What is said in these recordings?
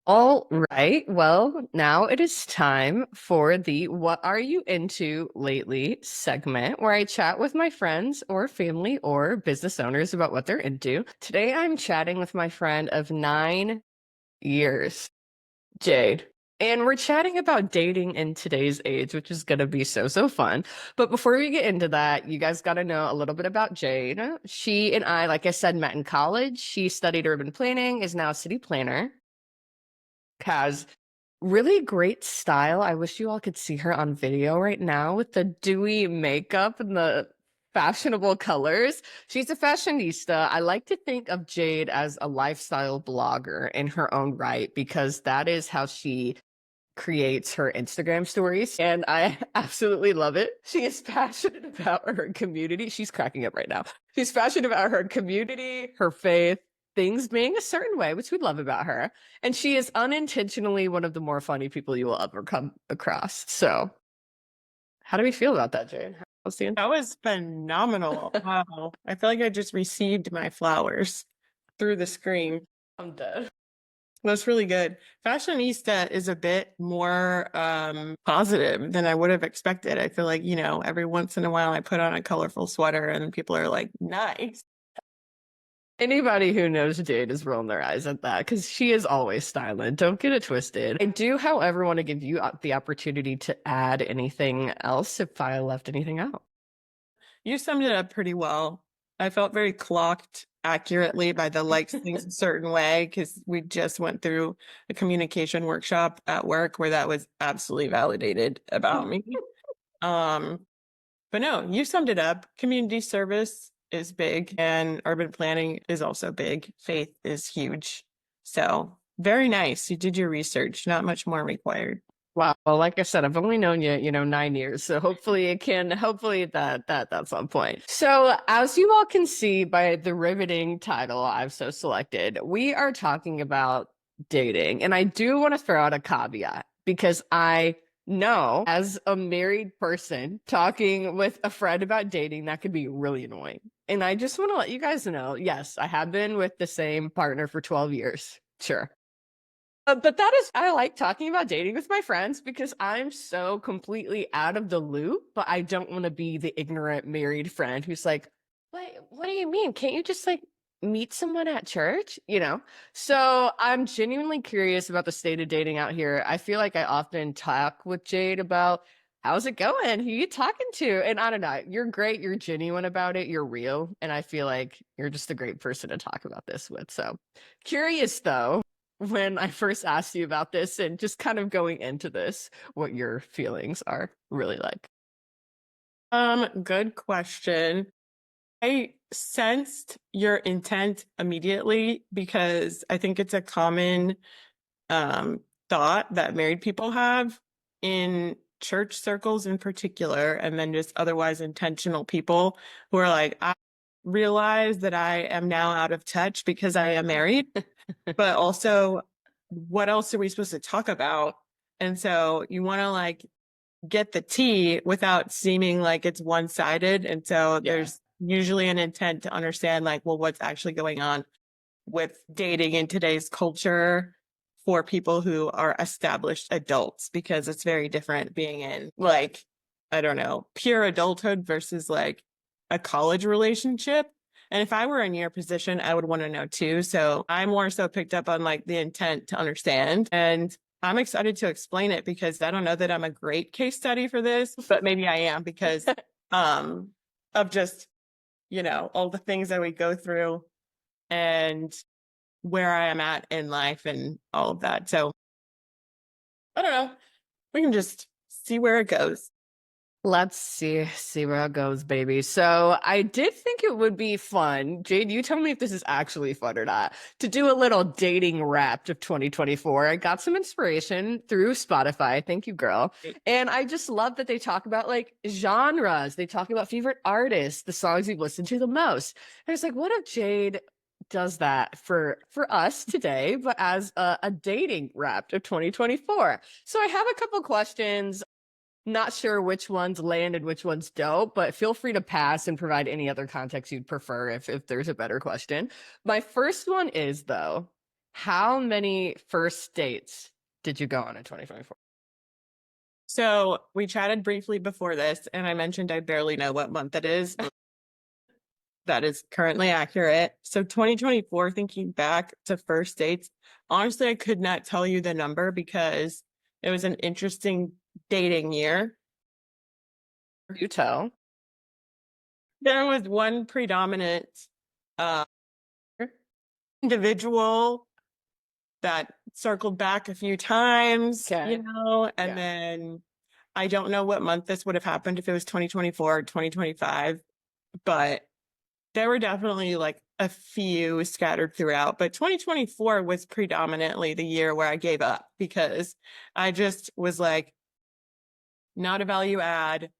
All right. Well, now it is time for the What Are You Into Lately segment where I chat with my friends or family or business owners about what they're into. Today I'm chatting with my friend of 9 years, Jade. And we're chatting about dating in today's age, which is going to be so fun. But before we get into that, you guys got to know a little bit about Jade. She and I, like I said, met in college. She studied urban planning, is now a city planner, has really great style. I wish you all could see her on video right now with the dewy makeup and the fashionable colors. She's a fashionista. I like to think of Jade as a lifestyle blogger in her own right because that is how she creates her Instagram stories. And I absolutely love it. She is passionate about her community. She's cracking up right now. She's passionate about her community, her faith, things being a certain way, which we love about her. And she is unintentionally one of the more funny people you will ever come across. So, how do we feel about that, Jane? How's the That was phenomenal. Wow. I feel like I just received my flowers through the screen. I'm dead. That's really good. Fashionista is a bit more positive than I would have expected. I feel like, every once in a while I put on a colorful sweater and people are like, nice. Anybody who knows Jade is rolling their eyes at that because she is always styling. Don't get it twisted. I do, however, want to give you the opportunity to add anything else if I left anything out. You summed it up pretty well. I felt very clocked accurately by the likes things a certain way because we just went through a communication workshop at work where that was absolutely validated about me. Um, but no, you summed it up. Community service is big and urban planning is also big. Faith is huge. So very nice. You did your research, not much more required. Wow. Well, like I said, I've only known you, 9 years. So hopefully that's on point. So as you all can see by the riveting title I've so selected, we are talking about dating. And I do want to throw out a caveat because I know as a married person talking with a friend about dating, that could be really annoying. And I just want to let you guys know, yes, I have been with the same partner for 12 years. Sure. But that is, I like talking about dating with my friends because I'm so completely out of the loop, but I don't want to be the ignorant married friend who's like, what do you mean? Can't you just like meet someone at church? So I'm genuinely curious about the state of dating out here. I feel like I often talk with Jade about how's it going? Who you talking to? And I don't know, you're great. You're genuine about it. You're real. And I feel like you're just a great person to talk about this with. So curious though when I first asked you about this and just kind of going into this, what your feelings are really like. Good question. I sensed your intent immediately because I think it's a common thought that married people have in church circles in particular, and then just otherwise intentional people who are like, I realize that I am now out of touch because I am married, but also, what else are we supposed to talk about? And so you want to like get the tea without seeming like it's one-sided. And so there's usually an intent to understand like, well, what's actually going on with dating in today's culture for people who are established adults, because it's very different being in like, I don't know, pure adulthood versus like a college relationship. And if I were in your position, I would want to know too. So I more so picked up on like the intent to understand. And I'm excited to explain it because I don't know that I'm a great case study for this, but maybe I am because of just, all the things that we go through and where I am at in life and all of that. So I don't know. We can just see where it goes. Let's see where it goes, baby. So I did think it would be fun. Jade, you tell me if this is actually fun or not, to do a little dating wrap of 2024. I got some inspiration through Spotify. Thank you, girl. And I just love that they talk about like genres. They talk about favorite artists, the songs you've listened to the most. And it's like, what if Jade does that for us today, but as a dating wrap of 2024? So I have a couple questions. Not sure which ones land and which ones don't, but feel free to pass and provide any other context you'd prefer if there's a better question. My first one is, though, How many first dates did you go on in 2024? So we chatted briefly before this, and I mentioned I barely know what month it is. That is currently accurate. So 2024, thinking back to first dates, honestly, I could not tell you the number because it was an interesting dating year. You tell. There was one predominant uh, individual that circled back a few times, Okay. and Yeah. then I don't know what month this would have happened if it was 2024 or 2025, but there were definitely like a few scattered throughout. But 2024 was predominantly the year where I gave up because I just was like, not a value add,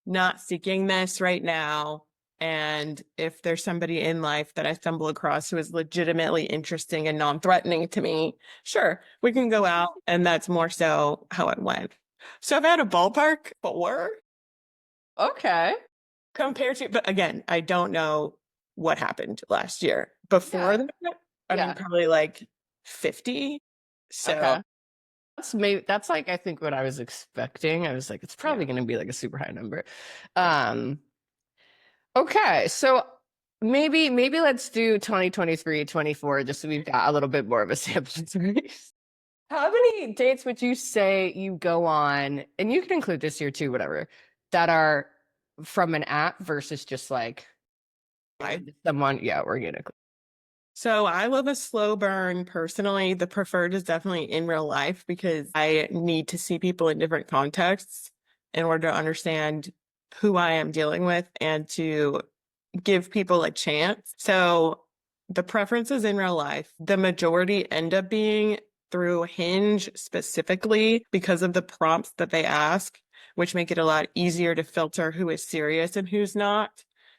not seeking this right now. And if there's somebody in life that I stumble across who is legitimately interesting and non-threatening to me, sure, we can go out. And that's more so how it went. So I've had a ballpark 4 Okay. compared to, but again, I don't know what happened last year. Before Yeah. that, I mean, Yeah. probably like 50. So Okay. That's like I think what I was expecting. I was like, it's probably yeah. gonna be like a super high number. Um, okay, so maybe let's do 2023, 24, just so we've got a little bit more of a sample size. How many dates would you say you go on, and you can include this year too, whatever, that are from an app versus just like someone, yeah, organically. So I love a slow burn personally. The preferred is definitely in real life because I need to see people in different contexts in order to understand who I am dealing with and to give people a chance. So the preferences in real life, the majority end up being through Hinge specifically because of the prompts that they ask, which make it a lot easier to filter who is serious and who's not,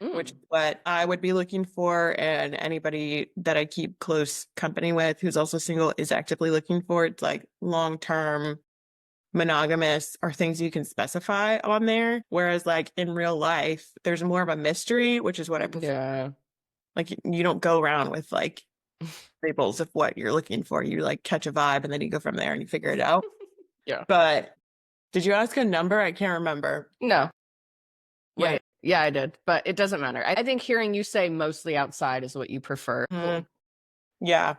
which is what I would be looking for. And anybody that I keep close company with who's also single is actively looking for. It's like long-term monogamous or things you can specify on there. Whereas like in real life, there's more of a mystery, which is what I prefer. Yeah. Like you don't go around with like labels of what you're looking for. You like catch a vibe and then you go from there and you figure it out. Yeah. But did you ask a number? I can't remember. No. Yeah. Wait. Yeah, I did, but it doesn't matter. I think hearing you say mostly outside is what you prefer. Mm, yeah.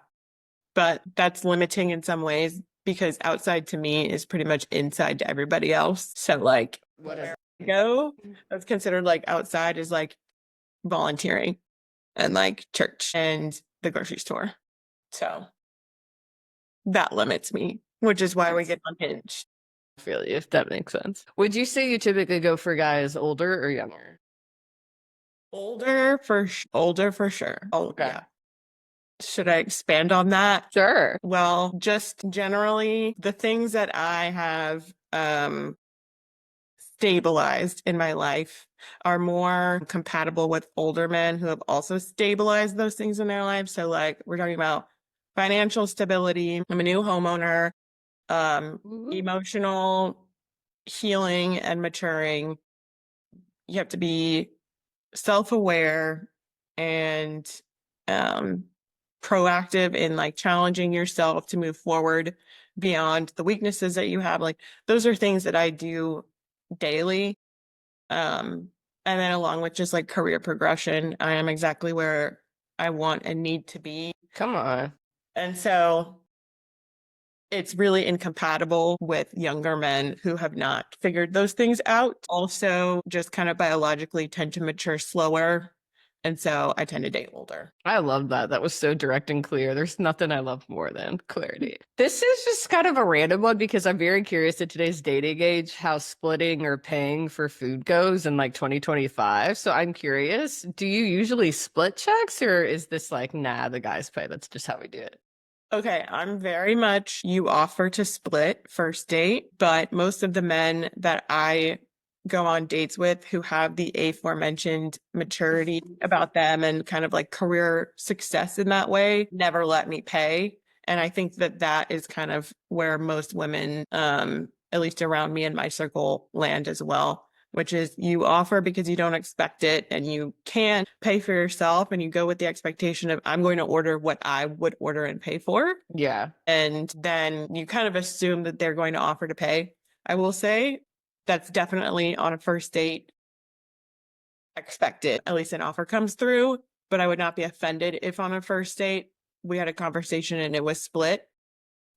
But that's limiting in some ways because outside to me is pretty much inside to everybody else. So like What is where I go, that's considered like outside is like volunteering and like church and the grocery store. So that limits me, which is why we get on Hinge. I feel you, if that makes sense. Would you say you typically go for guys older or younger? Older for sure. Oh, Okay. yeah. Should I expand on that? Sure. Well, just generally the things that I have stabilized in my life are more compatible with older men who have also stabilized those things in their life. So like we're talking about financial stability. I'm a new homeowner, emotional healing and maturing. You have to be self-aware and proactive in like challenging yourself to move forward beyond the weaknesses that you have. Like those are things that I do daily. And then along with just like career progression, I am exactly where I want and need to be. Come on. And so it's really incompatible with younger men who have not figured those things out. Also, just kind of biologically tend to mature slower. And so I tend to date older. I love that. That was so direct and clear. There's nothing I love more than clarity. This is just kind of a random one because I'm very curious at today's dating age how splitting or paying for food goes in like 2025. So I'm curious, do you usually split checks or is this like, nah, the guys pay? That's just how we do it. Okay, I'm very much you offer to split first date, but most of the men that I go on dates with who have the aforementioned maturity about them and kind of like career success in that way never let me pay. And I think that that is kind of where most women, at least around me and my circle, land as well. which is you offer because you don't expect it and you can pay for yourself and you go with the expectation of I'm going to order what I would order and pay for. Yeah. And then you kind of assume that they're going to offer to pay. I will say that's definitely on a first date expected. At least an offer comes through, but I would not be offended if on a first date we had a conversation and it was split.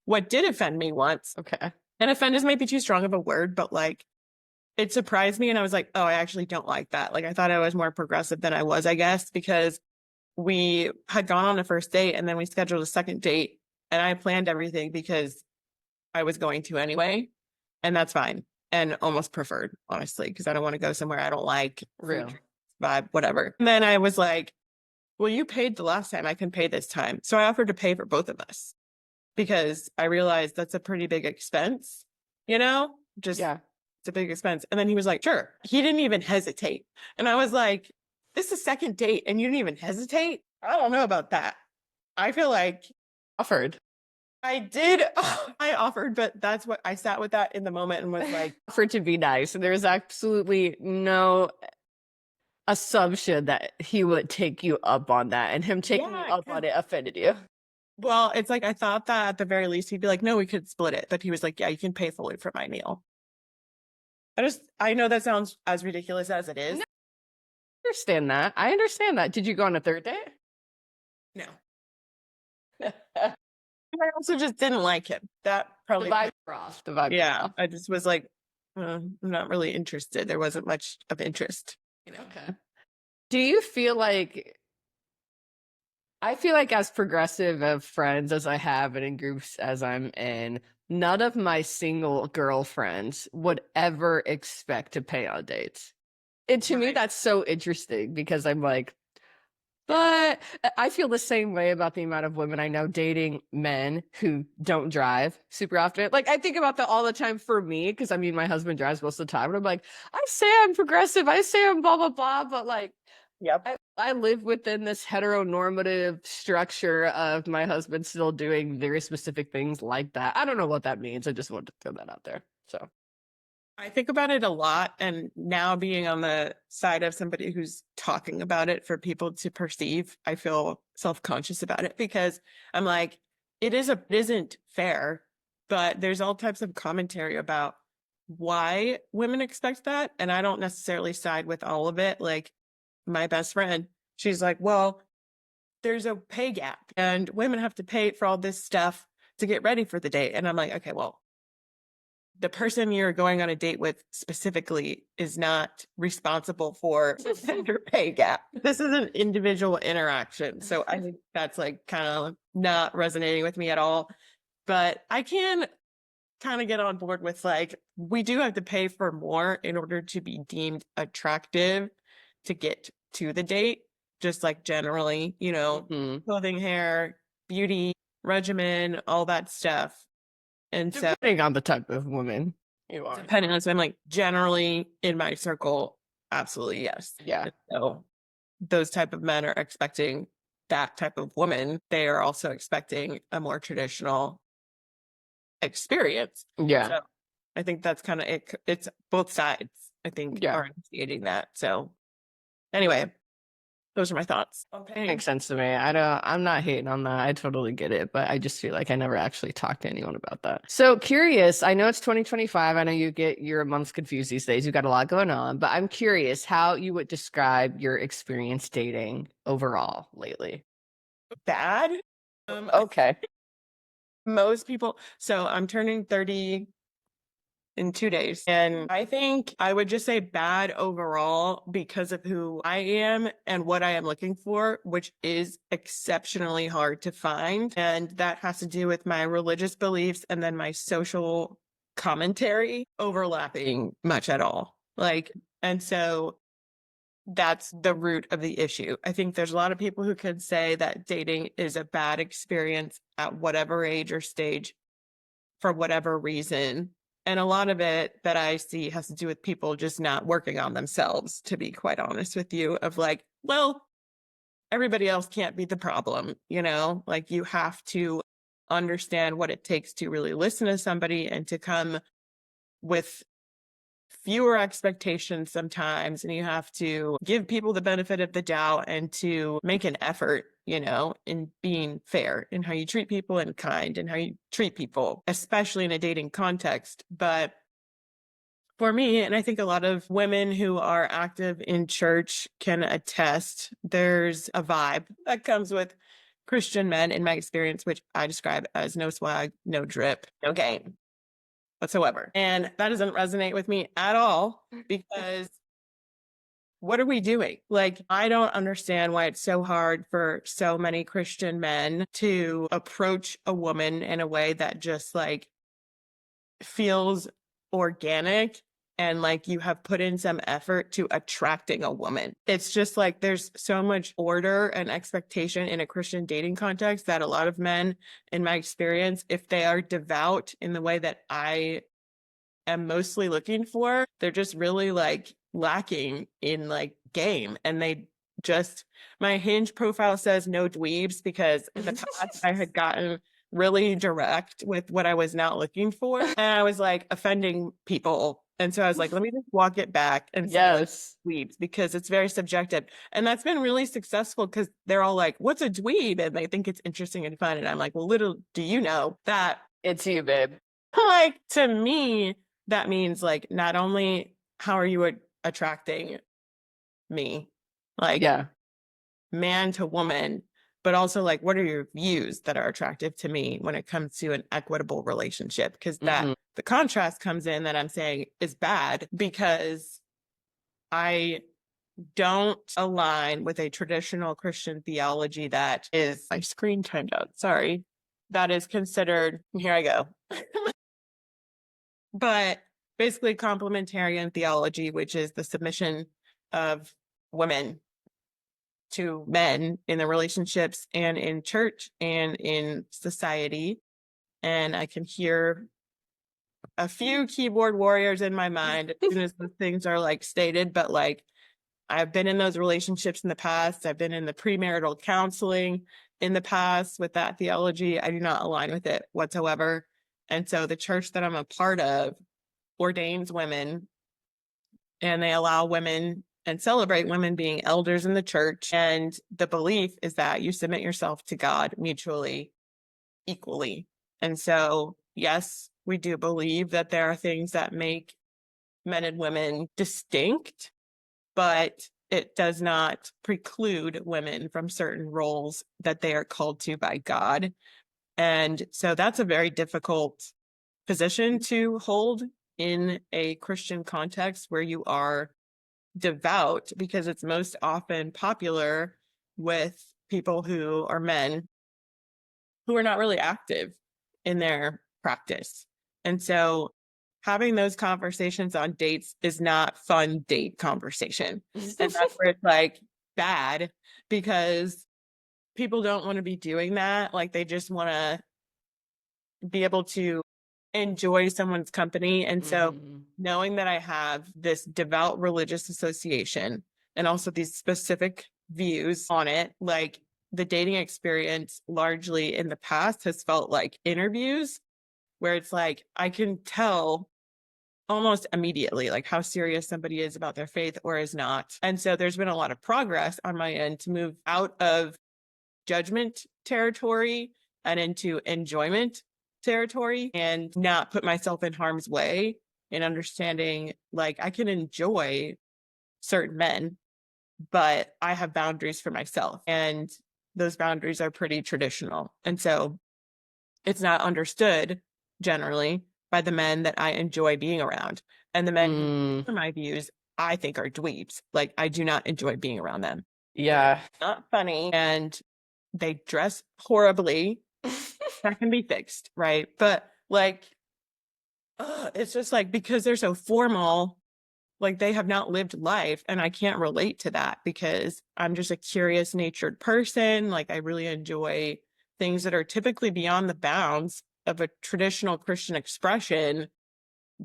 What did offend me once, Okay. and offend is maybe too strong of a word, but like it surprised me and I was like, oh, I actually don't like that. Like I thought I was more progressive than I was, I guess, because we had gone on a first date and then we scheduled a second date and I planned everything because I was going to anyway. And that's fine. And almost preferred, honestly, because I don't want to go somewhere I don't like. Real. Vibe, whatever. And then I was like, well, you paid the last time. I can pay this time. So I offered to pay for both of us because I realized that's a pretty big expense, just Yeah. it's a big expense. And then he was like, sure. He didn't even hesitate. And I was like, this is a second date and you didn't even hesitate? I don't know about that. I feel like Offered. I did. I offered, but that's what I sat with that in the moment and was like, Offered to be nice. And there's absolutely no assumption that he would take you up on that, and him taking you yeah, up on it offended you. well, it's like I thought that at the very least he'd be like, no, we could split it. But he was like, yeah, you can pay fully for my meal. I know that sounds as ridiculous as it is. No. I understand that. Did you go on a third date? No. I also just didn't like him. That probably The vibe were off. The vibe. yeah, I just was like, I'm not really interested. There wasn't much of interest, Okay. Do you feel like I feel like as progressive of friends as I have and in groups as I'm in, none of my single girlfriends would ever expect to pay on dates. And to me, Right. that's so interesting because I'm like, but I feel the same way about the amount of women I know dating men who don't drive super often. Like I think about that all the time for me, because I mean my husband drives most of the time, and I'm like, I say I'm progressive, I say I'm blah blah blah, but like Yep. I live within this heteronormative structure of my husband still doing very specific things like that. I don't know what that means. I just wanted to throw that out there. So I think about it a lot. And now being on the side of somebody who's talking about it for people to perceive, I feel self-conscious about it because I'm like, it isn't fair, but there's all types of commentary about why women expect that. And I don't necessarily side with all of it. Like my best friend, she's like, well, there's a pay gap and women have to pay for all this stuff to get ready for the date. And I'm like, okay, well, the person you're going on a date with specifically is not responsible for the gender pay gap. This is an individual interaction. So I think that's like kind of not resonating with me at all. But I can kind of get on board with like, we do have to pay for more in order to be deemed attractive to get to the date. Just like generally, clothing, hair, beauty, regimen, all that stuff. And so depending on the type of woman you are. depending on, so I'm like generally in my circle, absolutely yes. Yeah. So those type of men are expecting that type of woman. They are also expecting a more traditional experience. Yeah. So I think that's kind of it. It's both sides, I think, Yeah. are initiating that. So anyway, those are my thoughts. Okay. Makes sense to me. I'm not hating on that. I totally get it, but I just feel like I never actually talked to anyone about that. So curious, I know it's 2025. I know you're a month confused these days. You've got a lot going on, but I'm curious how you would describe your experience dating overall lately. Bad. Okay. Most people, so I'm turning 30 in 2 days. And I think I would just say bad overall because of who I am and what I am looking for, which is exceptionally hard to find. And that has to do with my religious beliefs and then my social commentary overlapping much at all. And so that's the root of the issue. I think there's a lot of people who could say that dating is a bad experience at whatever age or stage for whatever reason. And a lot of it that I see has to do with people just not working on themselves, to be quite honest with you, of like, well, everybody else can't be the problem, like you have to understand what it takes to really listen to somebody and to come with fewer expectations sometimes, and you have to give people the benefit of the doubt and to make an effort, in being fair in how you treat people and kind and how you treat people, especially in a dating context. But for me, and I think a lot of women who are active in church can attest, there's a vibe that comes with Christian men, in my experience, which I describe as no swag, no drip, no game whatsoever. And that doesn't resonate with me at all, because what are we doing? Like, I don't understand why it's so hard for so many Christian men to approach a woman in a way that just like feels organic and like you have put in some effort to attracting a woman. It's just like there's so much order and expectation in a Christian dating context that a lot of men, in my experience, if they are devout in the way that I am mostly looking for, they're just really like lacking in like game. And my Hinge profile says no dweebs, because in the past I had gotten really direct with what I was not looking for. And I was like offending people. And so I was like, let me just walk it back and say like Yes. dweebs, because it's very subjective. And that's been really successful, because they're all like, what's a dweeb? And they think it's interesting and fun. And I'm like, well, little do you know that, It's you, babe. like, to me, that means like not only how are you attracting me, like Yeah. man to woman, but also like what are your views that are attractive to me when it comes to an equitable relationship? Because that Mhm. the contrast comes in that I'm saying is bad, because I don't align with a traditional Christian theology that is my screen timed out. Sorry. That is considered, here I go. But basically complementarian theology, which is the submission of women to men in the relationships and in church and in society. And I can hear a few keyboard warriors in my mind as soon as those things are like stated, but like I've been in those relationships in the past. I've been in the premarital counseling in the past with that theology. I do not align with it whatsoever. And so the church that I'm a part of ordains women, and they allow women and celebrate women being elders in the church. And the belief is that you submit yourself to God mutually, equally. And so, yes, we do believe that there are things that make men and women distinct, but it does not preclude women from certain roles that they are called to by God. And so that's a very difficult position to hold in a Christian context where you are devout, because it's most often popular with people who are men who are not really active in their practice. And so having those conversations on dates is not fun date conversation. And that's where it's like bad, because people don't want to be doing that. Like they just want to be able to enjoy someone's company. And so knowing that I have this devout religious association and also these specific views on it, like the dating experience largely in the past has felt like interviews where it's like I can tell almost immediately like how serious somebody is about their faith or is not. And so there's been a lot of progress on my end to move out of judgment territory and into enjoyment territory, and not put myself in harm's way, in understanding like I can enjoy certain men, but I have boundaries for myself. And those boundaries are pretty traditional. And so it's not understood generally by the men that I enjoy being around. And the men who share my views, I think are dweebs. Like I do not enjoy being around them. Yeah. Not funny. And they dress horribly. That can be fixed, right? But like, it's just like because they're so formal, like they have not lived life, and I can't relate to that because I'm just a curious natured person. Like I really enjoy things that are typically beyond the bounds of a traditional Christian expression,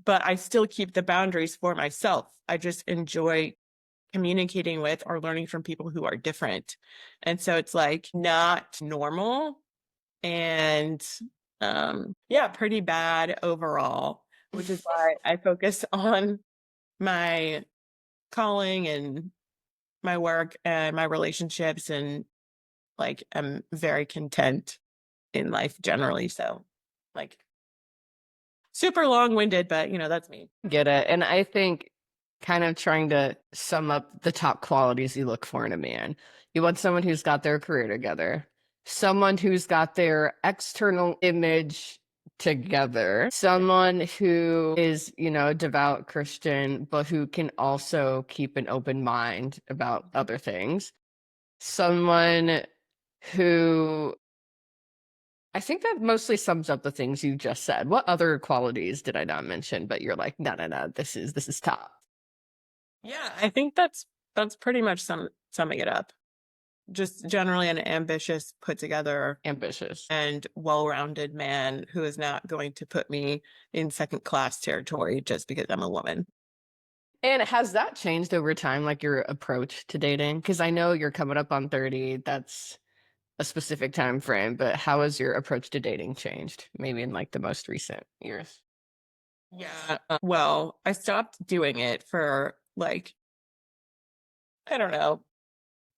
but I still keep the boundaries for myself. I just enjoy communicating with or learning from people who are different. And so it's like not normal, and yeah, pretty bad overall, which is why I focus on my calling and my work and my relationships, and like I'm very content in life generally. So like super long-winded, but that's me. Get it. And I think kind of trying to sum up the top qualities you look for in a man. You want someone who's got their career together, someone who's got their external image together, someone who is, a devout Christian, but who can also keep an open mind about other things. Someone who I think that mostly sums up the things you just said. What other qualities did I not mention? But you're like, no, no, no, this is top. Yeah, I think that's pretty much summing it up. Just generally an ambitious, put together, Ambitious. and well-rounded man who is not going to put me in second class territory just because I'm a woman. And has that changed over time, like your approach to dating? Because I know you're coming up on 30. That's a specific time frame, but how has your approach to dating changed? Maybe in like the most recent years. Yeah. Well, I stopped doing it for like, I don't know,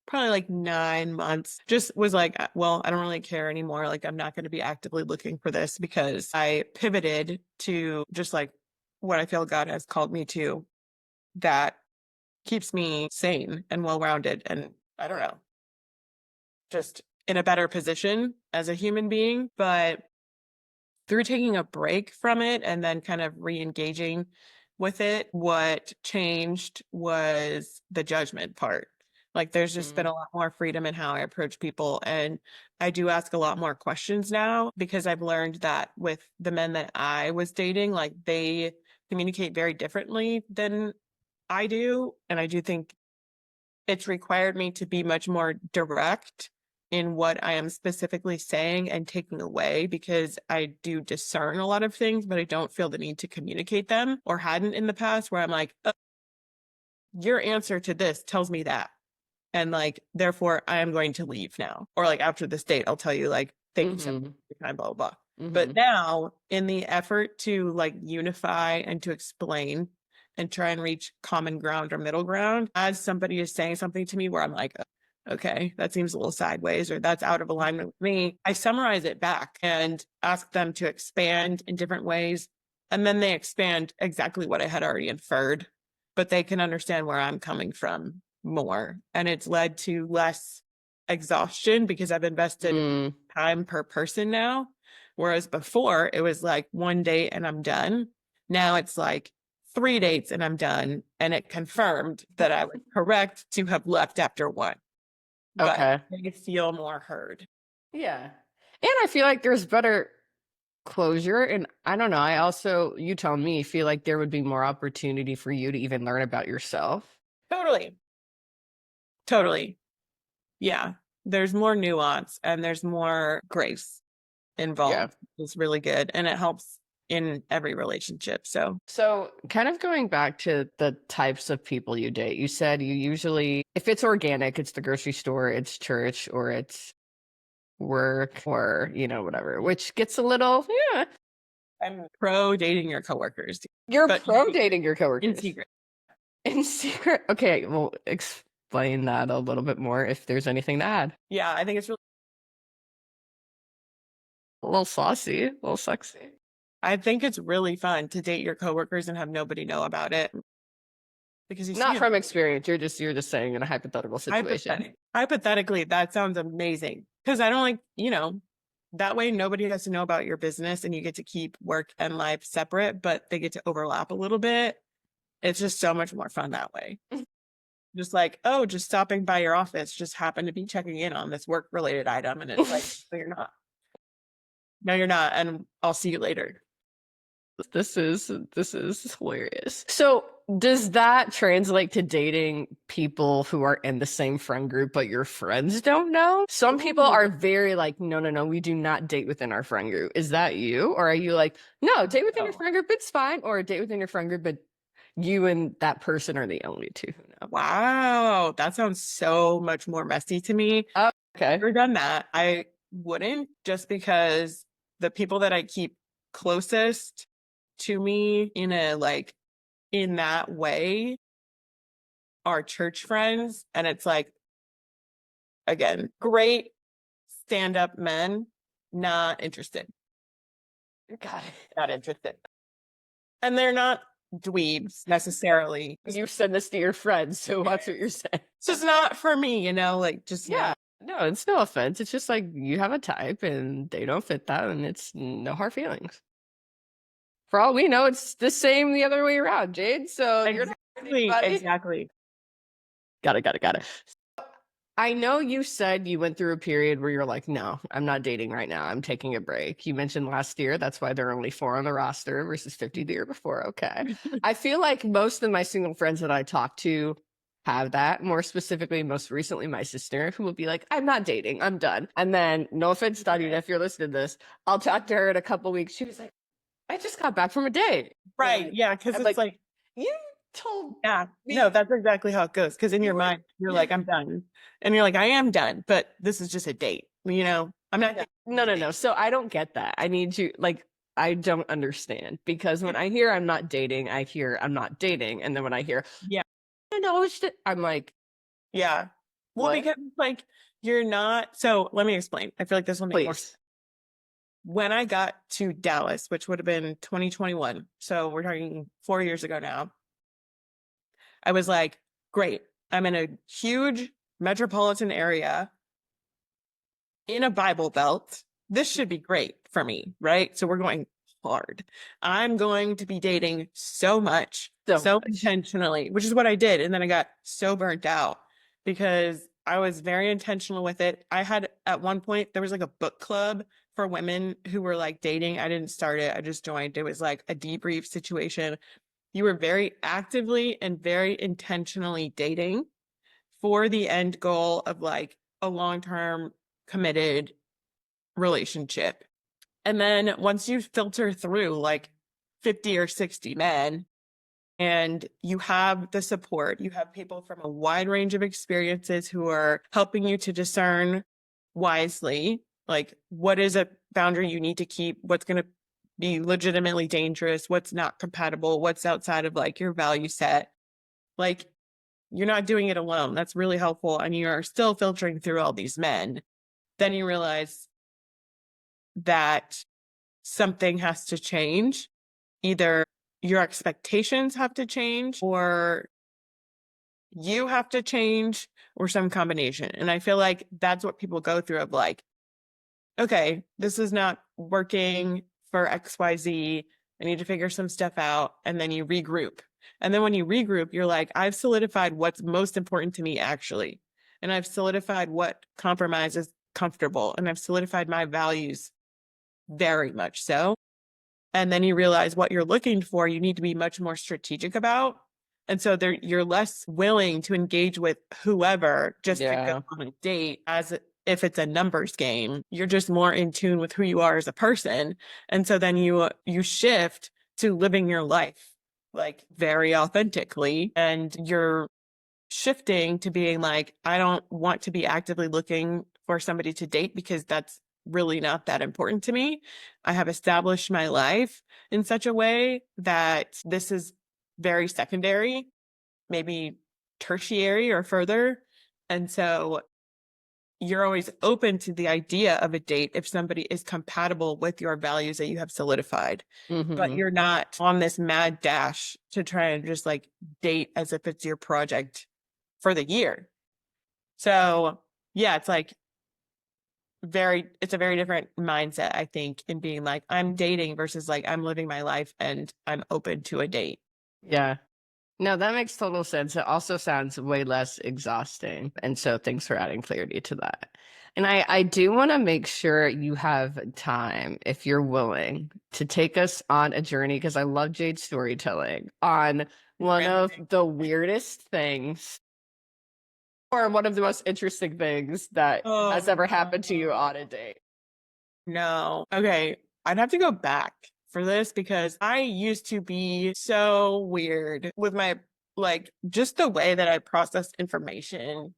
probably like 9 months. Just was like, well, I don't really care anymore. Like, I'm not going to be actively looking for this because I pivoted to just like what I feel God has called me to, that keeps me sane and well-rounded. And I don't know, just in a better position as a human being. But through taking a break from it and then kind of re-engaging with it, what changed was the judgment part. Like there's just been a lot more freedom in how I approach people. And I do ask a lot more questions now because I've learned that with the men that I was dating, like they communicate very differently than I do. And I do think it's required me to be much more direct in what I am specifically saying and taking away, because I do discern a lot of things, but I don't feel the need to communicate them, or hadn't in the past, where I'm like, oh, your answer to this tells me that. And like, therefore, I am going to leave now. Or like, after this date, I'll tell you, like, thank you so much for your time, blah, blah, blah. But now, in the effort to like unify and to explain and try and reach common ground or middle ground, as somebody is saying something to me where I'm like, okay, that seems a little sideways, or that's out of alignment with me, I summarize it back and ask them to expand in different ways. And then they expand exactly what I had already inferred, but they can understand where I'm coming from more. And it's led to less exhaustion because I've invested time per person now. Whereas before it was like one date and I'm done. Now it's like 3 dates and I'm done. And it confirmed that I was correct to have left after one. Okay. But they feel more heard. Yeah. And I feel like there's better closure. And I don't know. I also, you tell me, feel like there would be more opportunity for you to even learn about yourself. Totally. Totally. Yeah. There's more nuance and there's more grace involved. It's really good. And it helps in every relationship. So kind of going back to the types of people you date, you said you usually, if it's organic, it's the grocery store, it's church, or it's work, or, whatever, which gets a little, yeah. I'm pro dating your coworkers. You're pro dating your coworkers. In secret. In secret? Okay, well, explain that a little bit more if there's anything to add. Yeah, I think it's really A little saucy, a little sexy. I think it's really fun to date your coworkers and have nobody know about it. Because you Not from experience, you're just saying in a hypothetical situation. Hypothetically, that sounds amazing. Because I don't that way nobody has to know about your business and you get to keep work and life separate, but they get to overlap a little bit. It's just so much more fun that way. Just like, oh, just stopping by your office, just happen to be checking in on this work related item. And it's like, no, you're not. No, you're not. And I'll see you later. This is hilarious. So does that translate to dating people who are in the same friend group, but your friends don't know? Some people are very like, no, we do not date within our friend group. Is that you? Or are you like, no, date within your friend group, it's fine. Or date within your friend group, but you and that person are the only two who know. Wow. That sounds so much more messy to me. Okay. I've never done that. I wouldn't, just because the people that I keep closest to me in a like in that way are church friends. And it's like, again, great stand-up men, not interested. Got it. Not interested. And they're not dweebs necessarily. You send this to your friends, so watch what you're saying. It's just not for me, like just Yeah. No, it's no offense. It's just like you have a type and they don't fit that, and it's no hard feelings. For all we know, it's the same the other way around, Jade. So you're not Exactly. Got it. I know you said you went through a period where you're like, no, I'm not dating right now. I'm taking a break. You mentioned last year. That's why there are only 4 on the roster versus 50 the year before. Okay. I feel like most of my single friends that I talk to have that. More specifically, most recently, my sister, who will be like, I'm not dating. I'm done. And then, no offense, Dottie, if you're listening to this, I'll talk to her in a couple weeks. She was like, I just got back from a date. Right. And Yeah. Cause I'm it's like, you told yeah, me no, that's exactly how it goes. Cause in you your were- mind, you're like, I'm done. And you're like, I am done, but this is just a date. I'm not. No. So I don't get that. I need you, like, I don't understand because when I hear I'm not dating, I hear I'm not dating. And then when I hear, Yeah. I know, I'm like, Yeah. Well, what? because like you're not. So let me explain. I feel like this will make more sense. Please. When I got to Dallas, which would have been 2021, so we're talking 4 years ago now, I was like, great. I'm in a huge metropolitan area in a Bible Belt. This should be great for me, right? So we're going hard. I'm going to be dating so much, so intentionally, which is what I did. And then I got so burnt out because I was very intentional with it. I had at one point, there was like a book club for women who were like dating. I didn't start it, I just joined. It was like a debrief situation. You were very actively and very intentionally dating for the end goal of like a long-term committed relationship. And then once you filter through like 50 or 60 men and you have the support, you have people from a wide range of experiences who are helping you to discern wisely, like what is a boundary you need to keep, what's going to be legitimately dangerous, what's not compatible, what's outside of like your value set. Like you're not doing it alone. That's really helpful. And you are still filtering through all these men. Then you realize that something has to change. Either your expectations have to change or you have to change or some combination. And I feel like that's what people go through of like, okay, this is not working for XYZ. I need to figure some stuff out. And then you regroup. And then when you regroup, you're like, I've solidified what's most important to me actually. And I've solidified what compromise is comfortable. And I've solidified my values very much so. And then you realize what you're looking for, you need to be much more strategic about. And so you're less willing to engage with whoever just to go on a date as if it's a numbers game. You're just more in tune with who you are as a person. And so then you shift to living your life like very authentically, and you're shifting to being like, I don't want to be actively looking for somebody to date because that's really not that important to me. I have established my life in such a way that this is very secondary, maybe tertiary or further. And so you're always open to the idea of a date if somebody is compatible with your values that you have solidified. But you're not on this mad dash to try and just like date as if it's your project for the year. So yeah, it's like it's a very different mindset, I think, in being like, I'm dating versus like, I'm living my life and I'm open to a date. Yeah. No, that makes total sense. It also sounds way less exhausting. And so thanks for adding clarity to that. And I do want to make sure you have time, if you're willing, to take us on a journey, because I love Jade's storytelling, on one of the weirdest things or one of the most interesting things that has ever happened to you on a date. No. Okay. I'd have to go back for this because I used to be so weird with my, like, just the way that I process information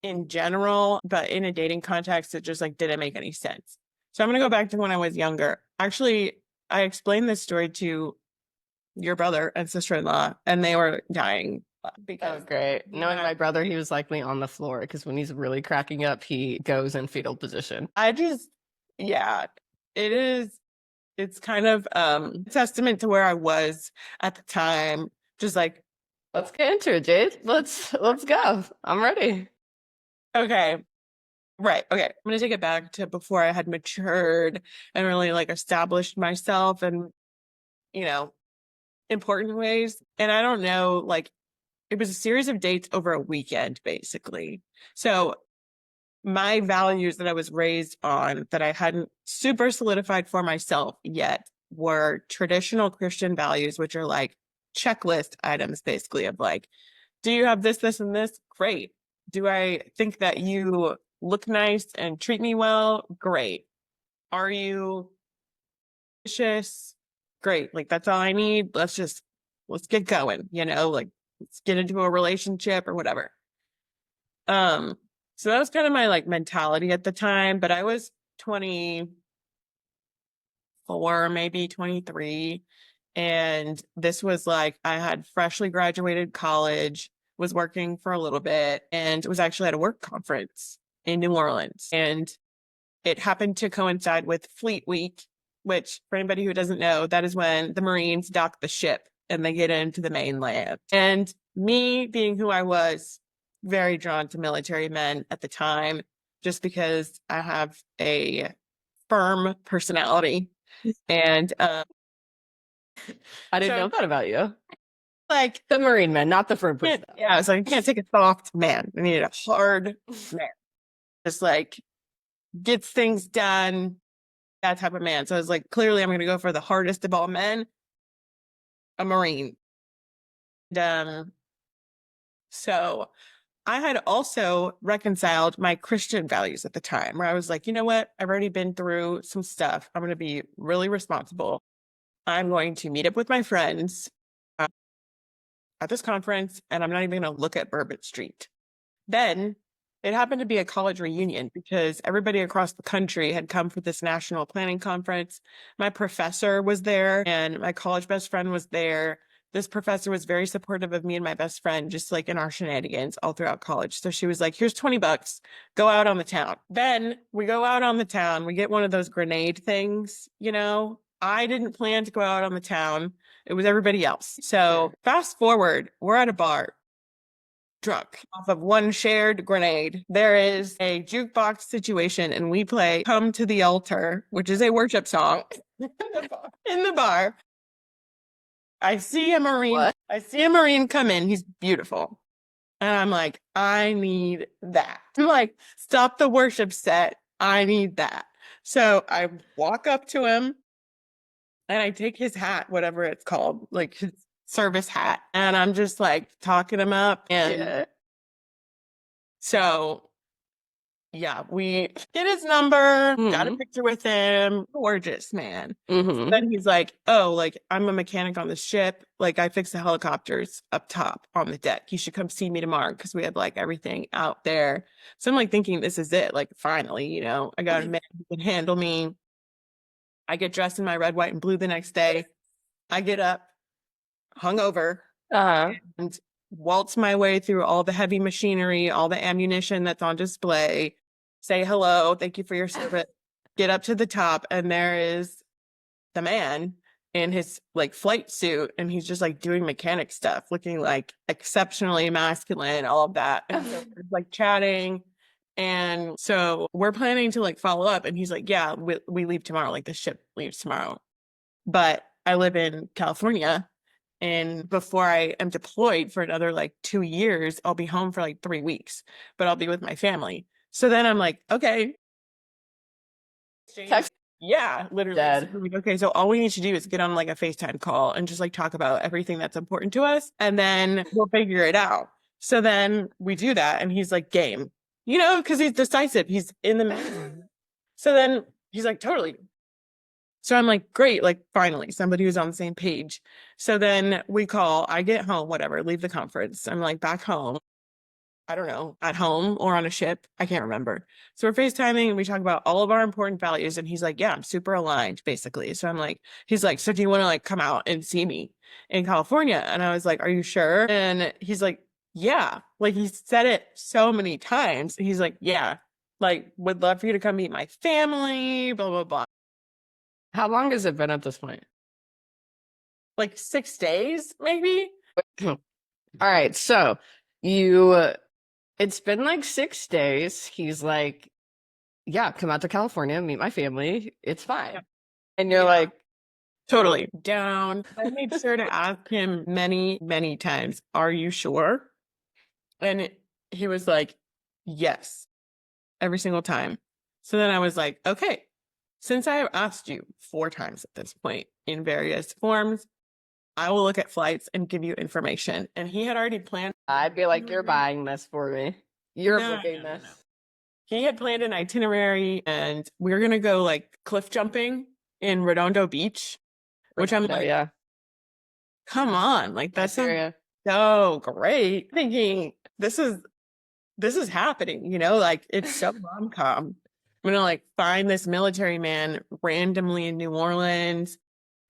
in general, but in a dating context, it just like didn't make any sense. So I'm going to go back to when I was younger. Actually, I explained this story to your brother and sister-in-law, and they were dying Oh, because great. Knowing yeah, my brother, he was likely on the floor because when he's really cracking up, he goes in fetal position. I just, yeah, it is. It's kind of a testament to where I was at the time. Just like, Let's get into it, Jade. Let's go. I'm ready. okay, right, okay. I'm gonna take it back to before I had matured and really like established myself and, you know, important ways. And I don't know, like it was a series of dates over a weekend, basically. So my values that I was raised on that I hadn't super solidified for myself yet were traditional Christian values, which are like checklist items, basically, of like, do you have this, this, and this? Great. Do I think that you look nice and treat me well? Great. Are you ambitious? Great. Like, that's all I need. Let's get going, like, let's get into a relationship or whatever. So that was kind of my like mentality at the time, but I was 24, maybe 23. And this was like I had freshly graduated college, was working for a little bit, and was actually at a work conference in New Orleans. And it happened to coincide with Fleet Week, which, for anybody who doesn't know, that is when the Marines dock the ship and they get into the mainland. And me being who I was, very drawn to military men at the time, just because I have a firm personality. And I didn't so, know that about you. like, The Marine man, not the firm person. yeah, so I can't take a soft man. I needed a hard man, just like gets things done, that type of man. So I was like, clearly, I'm going to go for the hardest of all men, a Marine. And, so I had also reconciled my Christian values at the time, where I was like, you know what? I've already been through some stuff. I'm going to be really responsible. I'm going to meet up with my friends at this conference, and I'm not even going to look at Bourbon Street. Then it happened to be a college reunion because everybody across the country had come for this national planning conference. My professor was there and my college best friend was there. This professor was very supportive of me and my best friend, just like in our shenanigans all throughout college. So she was like, here's $20, go out on the town. Then we go out on the town. We get one of those grenade things, I didn't plan to go out on the town. It was everybody else. So fast forward, we're at a bar, drunk off of one shared grenade. There is a jukebox situation, and we play Come to the Altar, which is a worship song in the bar. I see a Marine. What? I see a Marine come in. He's beautiful. And I'm like, I need that. I'm like, stop the worship set. I need that. So I walk up to him and I take his hat, whatever it's called, like his service hat. And I'm just like talking him up. And so yeah, we get his number, got a picture with him. Gorgeous, man. So then he's like, oh, like, I'm a mechanic on the ship. Like, I fix the helicopters up top on the deck. You should come see me tomorrow because we have like everything out there. So I'm like thinking this is it. Like, finally, I got a man who can handle me. I get dressed in my red, white, and blue the next day. I get up, hungover, and waltz my way through all the heavy machinery, all the ammunition that's on display, say hello, thank you for your service, get up to the top, and there is the man in his like flight suit, and he's just like doing mechanic stuff, looking like exceptionally masculine, all of that. And so we're like chatting. And so we're planning to like follow up. And he's like, yeah, we leave tomorrow. Like the ship leaves tomorrow. But I live in California. And before I am deployed for another like 2 years, I'll be home for like 3 weeks, but I'll be with my family. So then I'm like, okay. Text Yeah, literally. Dead. So like, okay, so all we need to do is get on like a FaceTime call and just like talk about everything that's important to us, and then we'll figure it out. So then we do that, and he's like, game, because he's decisive. He's in the middle. So then he's like, totally. So I'm like, great, like finally somebody who's on the same page. So then we call, I get home, whatever, leave the conference. I'm like back home. I don't know, at home or on a ship. I can't remember. So we're FaceTiming and we talk about all of our important values. And he's like, yeah, I'm super aligned, basically. So I'm like, he's like, so do you want to like come out and see me in California? And I was like, are you sure? And he's like, yeah. Like he said it so many times. He's like, yeah, like would love for you to come meet my family, blah, blah, blah. How long has it been at this point? Like 6 days, maybe? All right. So you, it's been like 6 days. He's like, yeah, come out to California, meet my family. It's fine. Yeah. And you're Yeah. like, Totally down. I made sure to ask him many, many times, are you sure? And he was like, yes, every single time. So then I was like, okay, since I have asked you 4 times at this point in various forms, I will look at flights and give you information. And he had already planned. I'd be like, you're buying this for me. You're No, booking no, no, this. no. He had planned an itinerary and we were going to go like cliff jumping in Redondo Beach, which I'm like, yeah, come on, like that sounds Nigeria. so great. Thinking this is happening, you know, like it's so rom-com. I'm gonna like find this military man randomly in New Orleans,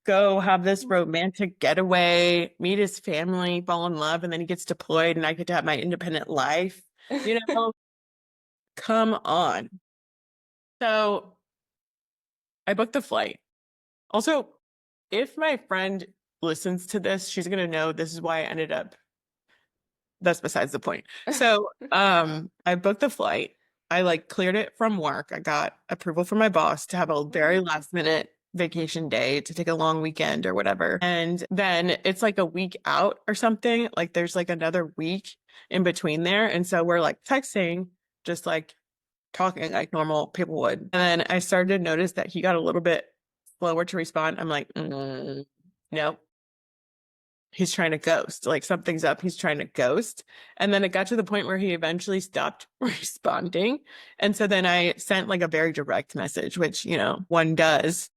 go have this romantic getaway, meet his family, fall in love, and then he gets deployed and I get to have my independent life. You know, come on. So I booked the flight. Also, if my friend listens to this, she's gonna know this is why I ended up. That's besides the point. So I booked the flight. I like cleared it from work. I got approval from my boss to have a very last minute vacation day to take a long weekend or whatever. And then it's like a week out or something. Like there's like another week in between there. And so we're like texting, just like talking like normal people would. And then I started to notice that he got a little bit slower to respond. I'm like, no, he's trying to ghost. Like something's up. He's trying to ghost. And then it got to the point where he eventually stopped responding. And so then I sent like a very direct message, which, you know, one does,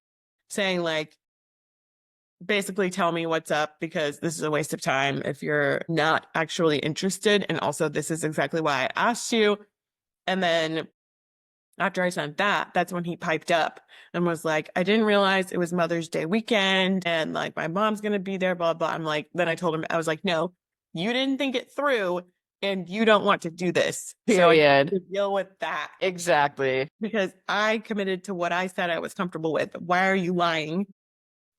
saying like, basically tell me what's up because this is a waste of time if you're not actually interested. And also, this is exactly why I asked you. And then after I sent that, that's when he piped up and was like, I didn't realize it was Mother's Day weekend and like my mom's going to be there, blah, blah. I'm like, then I told him, I was like, no, you didn't think it through and you don't want to do this. Period. So I deal with that. Exactly. Because I committed to what I said I was comfortable with. Why are you lying?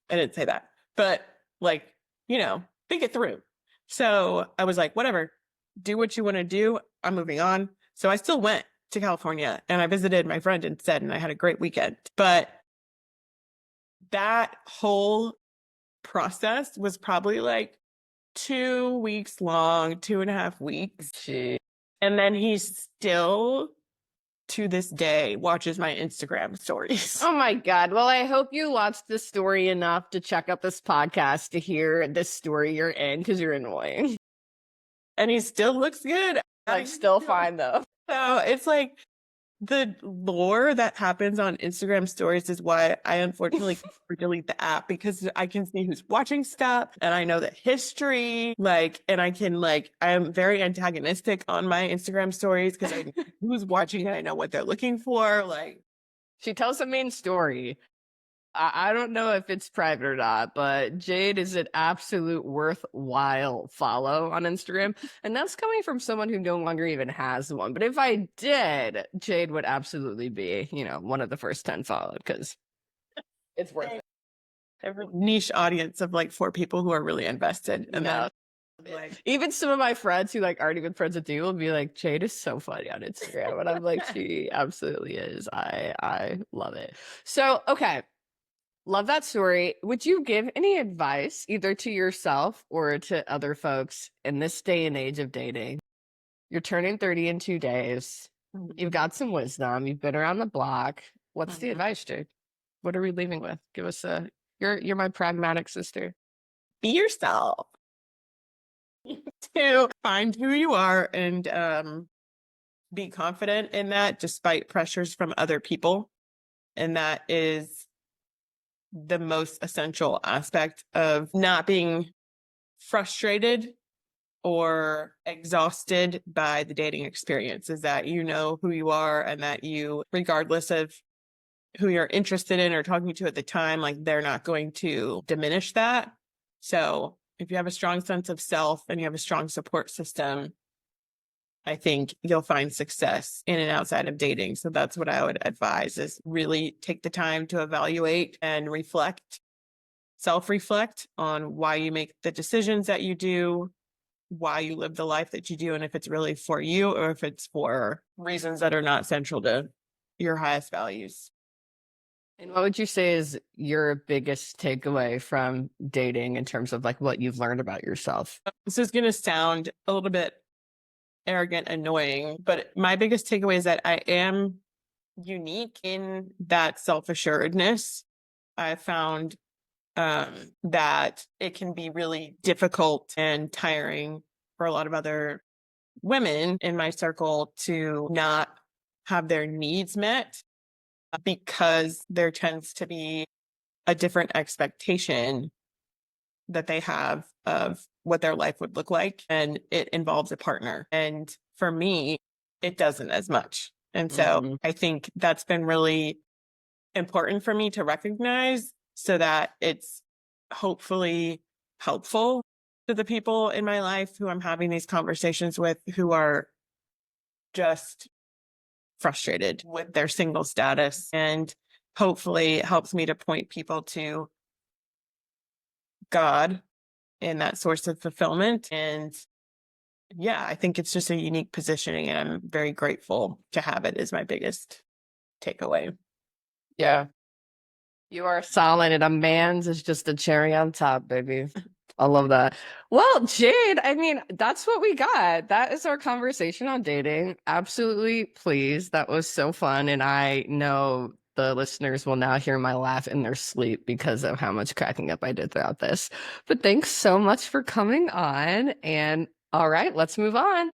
I didn't say that, but like, you know, think it through. So I was like, whatever, do what you want to do. I'm moving on. So I still went to California and I visited my friend instead and I had a great weekend. But that whole process was probably like 2 weeks long, 2.5 weeks. Gee. And then he still to this day watches my Instagram stories. Oh my God. Well, I hope you watched this story enough to check out this podcast to hear this story you're in because you're annoying. And he still looks good. Like, still fine though. So it's like the lore that happens on Instagram stories is why I unfortunately delete the app because I can see who's watching stuff and I know the history, like, and I can like, I am very antagonistic on my Instagram stories because I know who's watching and I know what they're looking for. Like, she tells a main story. I don't know if it's private or not, but Jade is an absolute worthwhile follow on Instagram. And that's coming from someone who no longer even has one. But if I did, Jade would absolutely be, you know, one of the first 10 followed because it's worth it. I have a niche audience of like 4 people who are really invested. And Yeah. then like, even some of my friends who like aren't even friends with you will be like, Jade is so funny on Instagram. And I'm like, she absolutely is. I love it. So, okay. Love that story. Would you give any advice either to yourself or to other folks in this day and age of dating? You're turning 30 in 2 days. You've got some wisdom. You've been around the block. What's the advice, Jade? What are we leaving with? Give us you're my pragmatic sister. be yourself. To find who you are and be confident in that despite pressures from other people. And that is the most essential aspect of not being frustrated or exhausted by the dating experience, is that you know who you are and that you, regardless of who you're interested in or talking to at the time, like they're not going to diminish that. So if you have a strong sense of self and you have a strong support system, I think you'll find success in and outside of dating. So that's what I would advise, is really take the time to evaluate and reflect, self-reflect on why you make the decisions that you do, why you live the life that you do, and if it's really for you or if it's for reasons that are not central to your highest values. And what would you say is your biggest takeaway from dating in terms of like what you've learned about yourself? This is going to sound a little bit arrogant, annoying, but my biggest takeaway is that I am unique in that self-assuredness. I found that it can be really difficult and tiring for a lot of other women in my circle to not have their needs met, because there tends to be a different expectation that they have of what their life would look like, and it involves a partner. And for me, it doesn't as much. And so I think that's been really important for me to recognize, so that it's hopefully helpful to the people in my life who I'm having these conversations with, who are just frustrated with their single status, and hopefully it helps me to point people to God in that source of fulfillment. And yeah, I think it's just a unique positioning, and I'm very grateful to have it, is my biggest takeaway. Yeah. You are solid, and a man's is just a cherry on top, baby. I love that. Well, Jade, I mean, that's what we got. That is our conversation on dating. Absolutely pleased. That was so fun. And I know the listeners will now hear my laugh in their sleep because of how much cracking up I did throughout this. But thanks so much for coming on. And all right, let's move on.